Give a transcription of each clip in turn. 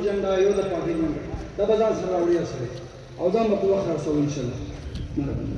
جنډا یو د پارټي جنډا دا به ځان سره راوړي سره او ځان به په وخت رسول ان شاء الله مهرباني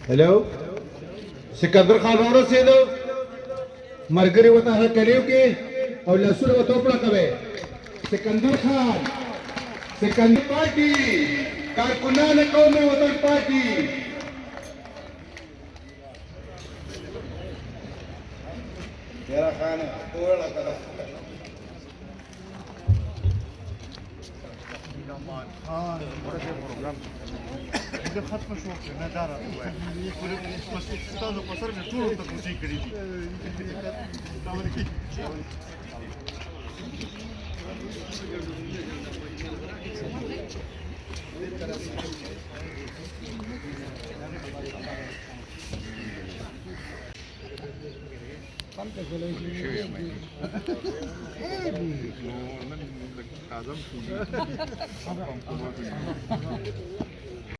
हेलो सिकंदर खान औरत से दो मरगरी वता है कलियो के और लसुन वतो पड़ा कबे सिकंदर खान सिकंदर पार्टी कारकुना ने कौम में वतन पार्टी मेरा खान है थोड़ा करा हाँ प्रोग्राम ده ختم شو نه دارا ولې تاسو په سر مې ټول ته کوشش کړی دي دا ولې